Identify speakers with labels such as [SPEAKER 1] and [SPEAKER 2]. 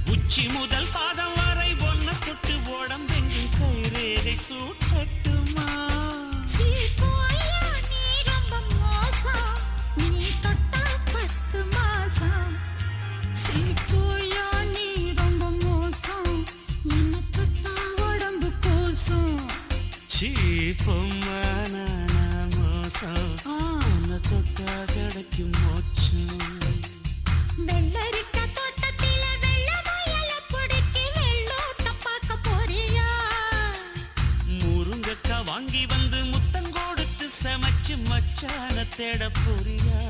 [SPEAKER 1] உச்சி முதல் பாதம் வரை ஒன்ன தொட்டு உடம்பெங்கும் கைரேகை சூட்டட்டுமா
[SPEAKER 2] சீ போயா நீ ரொம்ப மோசம் நீ தொட்டா 10 மாசம் சீ போயா நீ ரொம்ப மோசம் என்ன தொட்டா உடம்பு கோசம்
[SPEAKER 1] சீப்பம்மா நானா மோசம் உன்னை தொட்டா கிடைக்கும் மோச்சம்
[SPEAKER 2] வெள்ளரிக்க தோட்டத்தில வெள்ள முயல புடிக்கி வெள்ளோட்டம் பார்க்க போறியா
[SPEAKER 1] முருங்கக்கா வாங்கி வந்து முத்தம் கொடுத்து சமைச்சு மச்சான தேட போறியா